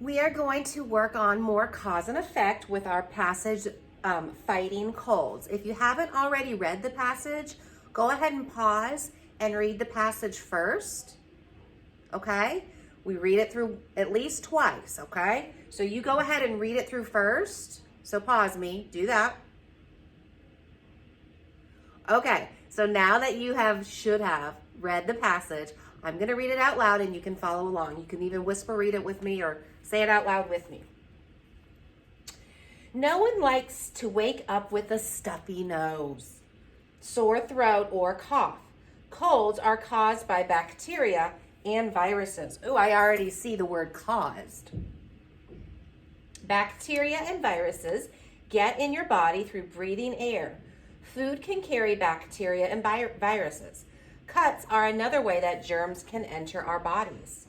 We are going to work on more cause and effect with our passage, fighting colds. If you haven't already read the passage, go ahead and pause and read the passage first, okay? We read it through at least twice, okay? So you go ahead and read it through first. So pause me, do that. Okay, so now that you should have read the passage, I'm going to read it out loud and you can follow along. You can even whisper read it with me or say it out loud with me. No one likes to wake up with a stuffy nose, sore throat, or cough. Colds are caused by bacteria and viruses. Oh, I already see the word caused. Bacteria and viruses get in your body through breathing air. Food can carry bacteria and viruses. Cuts are another way that germs can enter our bodies.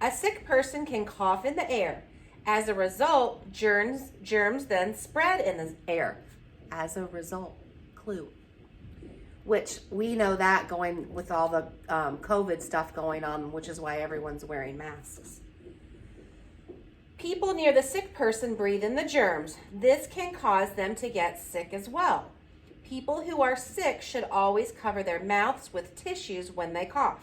A sick person can cough in the air. As a result, germs then spread in the air. As a result, clue. Which we know that going with all the COVID stuff going on, which is why everyone's wearing masks. People near the sick person breathe in the germs. This can cause them to get sick as well. People who are sick should always cover their mouths with tissues when they cough.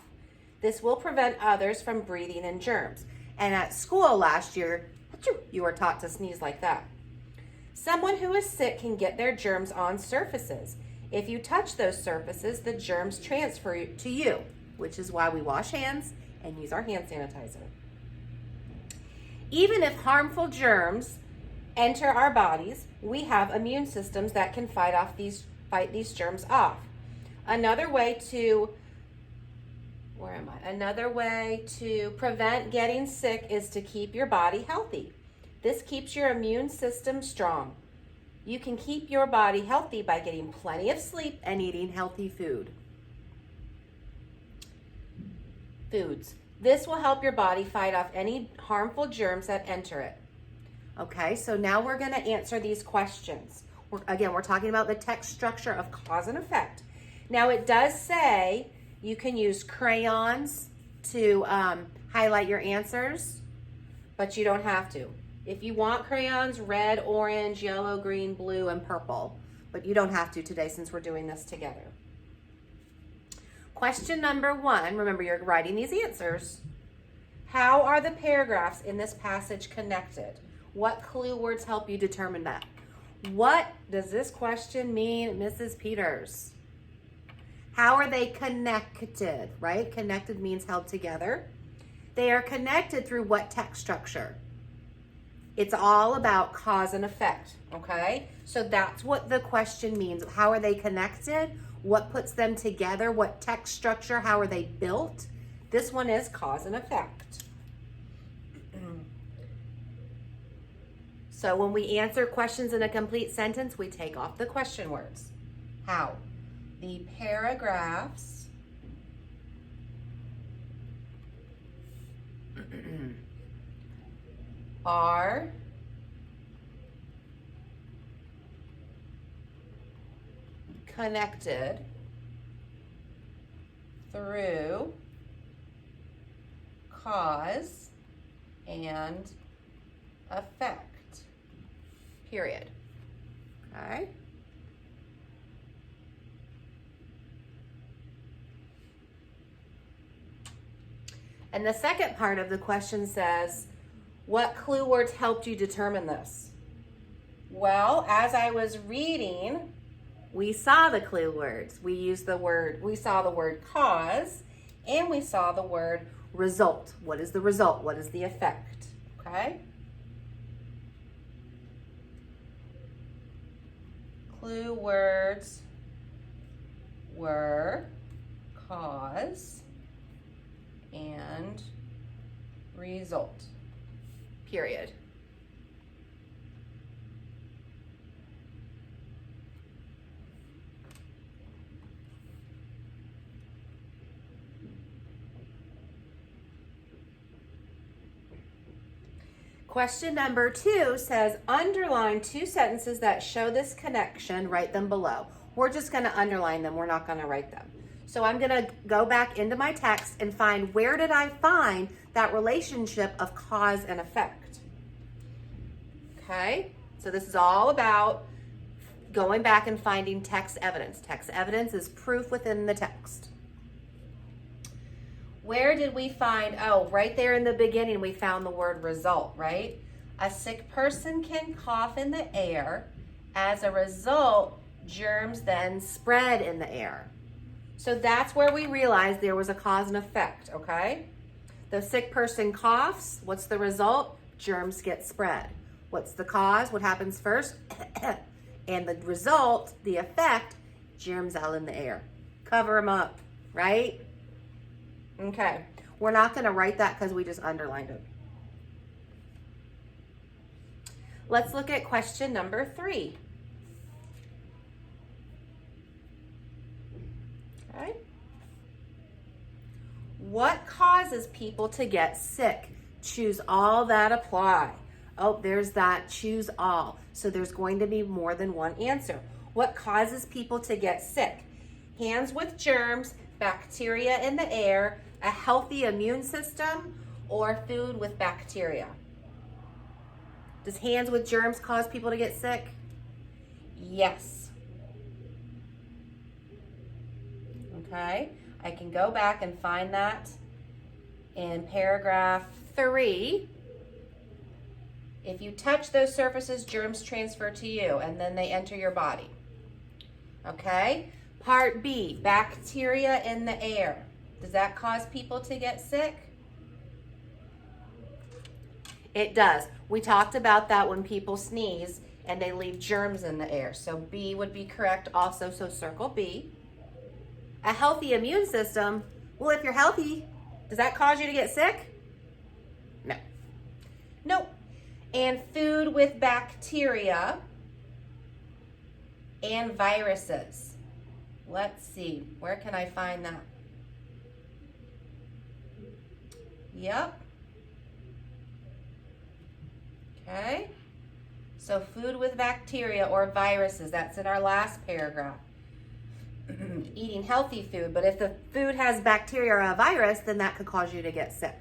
This will prevent others from breathing in germs. And at school last year, you were taught to sneeze like that. Someone who is sick can get their germs on surfaces. If you touch those surfaces, the germs transfer to you, which is why we wash hands and use our hand sanitizer. Even if harmful germs enter our bodies, we have immune systems that can fight these germs off. Another way to prevent getting sick is to keep your body healthy. This keeps your immune system strong. You can keep your body healthy by getting plenty of sleep and eating healthy foods. This will help your body fight off any harmful germs that enter it. Okay, so now we're going to answer these questions. We're talking about the text structure of cause and effect. Now it does say you can use crayons to highlight your answers, but you don't have to. If you want crayons, red, orange, yellow, green, blue, and purple, but you don't have to today since we're doing this together. Question number 1, remember you're writing these answers. How are the paragraphs in this passage connected? What clue words help you determine that? What does this question mean, Mrs. Peters? How are they connected, right? Connected means held together. They are connected through what text structure? It's all about cause and effect, okay? So that's what the question means. How are they connected? What puts them together? What text structure? How are they built? This one is cause and effect. So when we answer questions in a complete sentence, we take off the question words. How? The paragraphs are connected through cause and effect. Period. Okay. And the second part of the question says, what clue words helped you determine this? Well, as I was reading, we saw the clue words. We saw the word cause, and we saw the word result. What is the result? What is the effect? Okay? Clue words were cause and result. Period. Question number 2 says, underline 2 sentences that show this connection, write them below. We're just going to underline them. We're not going to write them. So I'm going to go back into my text and find where did I find that relationship of cause and effect. Okay, so this is all about going back and finding text evidence. Text evidence is proof within the text. Where did we find, oh, right there in the beginning, we found the word result, right? A sick person can cough in the air. As a result, germs then spread in the air. So that's where we realized there was a cause and effect, okay? The sick person coughs. What's the result? Germs get spread. What's the cause? What happens first? And the result, the effect, germs out in the air. Cover them up, right? Okay. We're not going to write that because we just underlined it. Let's look at question number 3. Okay. What causes people to get sick? Choose all that apply. Oh, there's that choose all. So there's going to be more than one answer. What causes people to get sick? Hands with germs, bacteria in the air, a healthy immune system, or food with bacteria. Does hands with germs cause people to get sick? Yes. Okay, I can go back and find that in paragraph 3. If you touch those surfaces, germs transfer to you and then they enter your body. Okay, part B, bacteria in the air. Does that cause people to get sick? It does. We talked about that when people sneeze and they leave germs in the air. So B would be correct also, so circle B. A healthy immune system. Well, if you're healthy, does that cause you to get sick? No. Nope. And food with bacteria and viruses. Let's see, where can I find that? Yep. Okay. So food with bacteria or viruses, that's in our last paragraph. Eating healthy food, but if the food has bacteria or a virus, then that could cause you to get sick.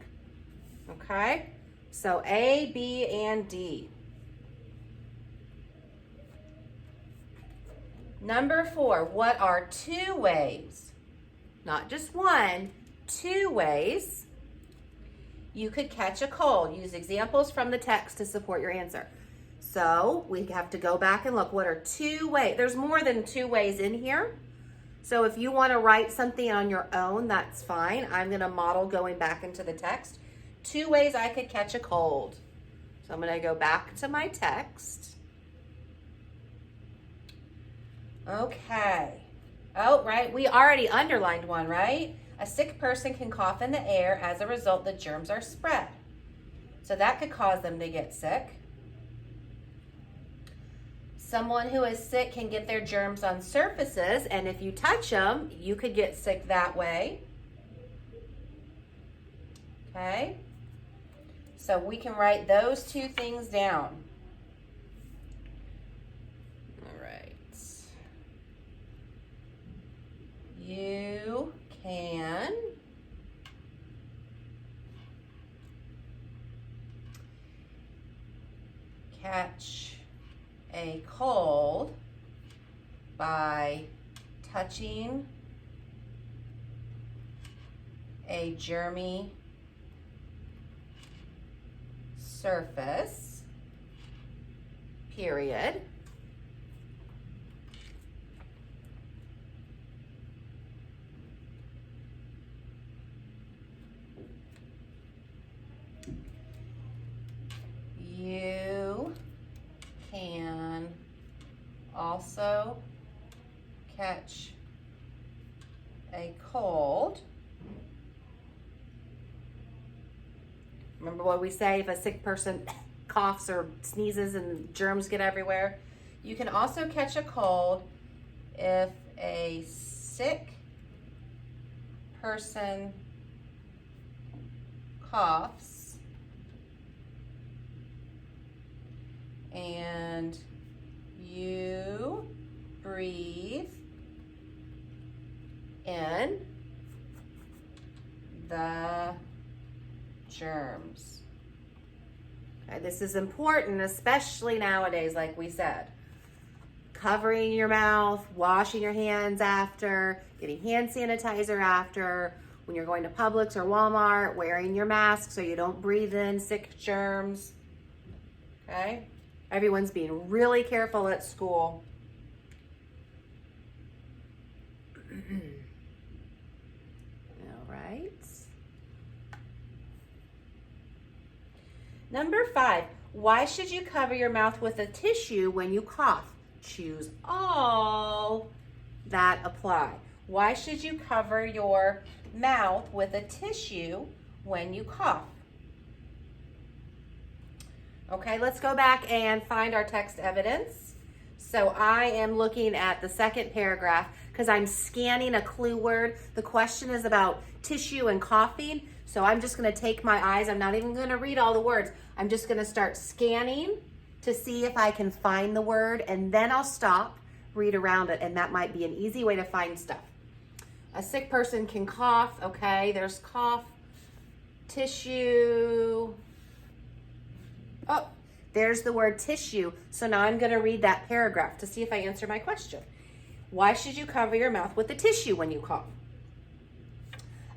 Okay? So A, B, and D. Number 4, what are 2 ways, not just one, 2 ways you could catch a cold? Use examples from the text to support your answer. So we have to go back and look. What are 2 ways? There's more than 2 ways in here. So if you want to write something on your own, that's fine. I'm going to model going back into the text. 2 ways I could catch a cold. So I'm going to go back to my text. Okay. Oh, right. We already underlined one, right? A sick person can cough in the air. As a result, the germs are spread. So that could cause them to get sick. Someone who is sick can get their germs on surfaces, and if you touch them, you could get sick that way. Okay? So we can write those 2 things down. All right. You can catch a cold by touching a germy surface, period. You can also catch a cold. Remember what we say, if a sick person coughs or sneezes and germs get everywhere? You can also catch a cold if a sick person coughs and you breathe in the germs. Okay, this is important, especially nowadays, like we said. Covering your mouth, washing your hands after, getting hand sanitizer after, when you're going to Publix or Walmart, wearing your mask so you don't breathe in sick germs. Okay? Everyone's being really careful at school. All right. Number 5, why should you cover your mouth with a tissue when you cough? Choose all that apply. Why should you cover your mouth with a tissue when you cough? Okay, let's go back and find our text evidence. So I am looking at the second paragraph because I'm scanning a clue word. The question is about tissue and coughing. So I'm just going to take my eyes. I'm not even going to read all the words. I'm just going to start scanning to see if I can find the word, and then I'll stop, read around it, and that might be an easy way to find stuff. A sick person can cough. Okay, there's cough, tissue. Oh, there's the word tissue. So now I'm going to read that paragraph to see if I answer my question. Why should you cover your mouth with a tissue when you cough?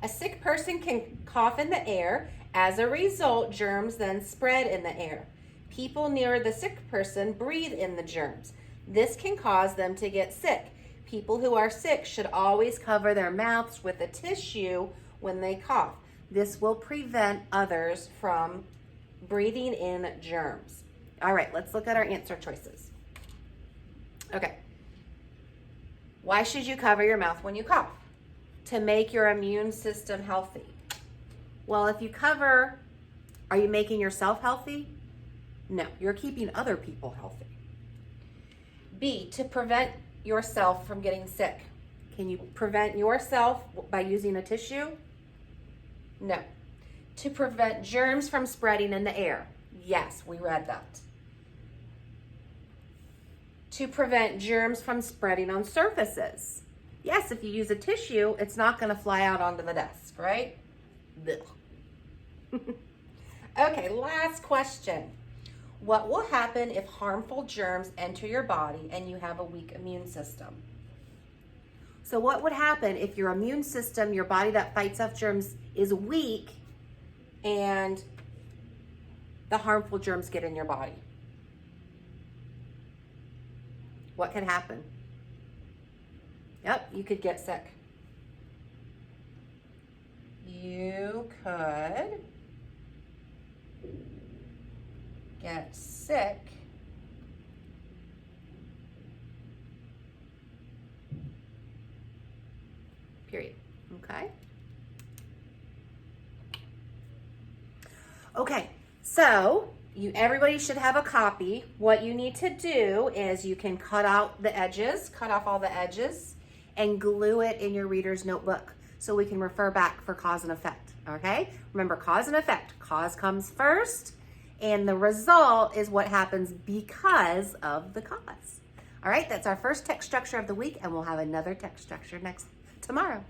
A sick person can cough in the air. As a result, germs then spread in the air. People near the sick person breathe in the germs. This can cause them to get sick. People who are sick should always cover their mouths with a tissue when they cough. This will prevent others from breathing in germs. All right, let's look at our answer choices. Okay. Why should you cover your mouth when you cough? To make your immune system healthy. Well, if you cover, are you making yourself healthy? No, you're keeping other people healthy. B, to prevent yourself from getting sick. Can you prevent yourself by using a tissue? No. To prevent germs from spreading in the air. Yes, we read that. To prevent germs from spreading on surfaces. Yes, if you use a tissue, it's not going to fly out onto the desk, right? Okay, last question. What will happen if harmful germs enter your body and you have a weak immune system? So what would happen if your immune system, your body that fights off germs, is weak and the harmful germs get in your body? What could happen? Yep, you could get sick. You could get sick period. Okay. Okay, so everybody should have a copy. What you need to do is you can cut out the edges, cut off all the edges, and glue it in your reader's notebook so we can refer back for cause and effect, okay? Remember, cause and effect. Cause comes first, and the result is what happens because of the cause. All right, that's our first text structure of the week, and we'll have another text structure tomorrow.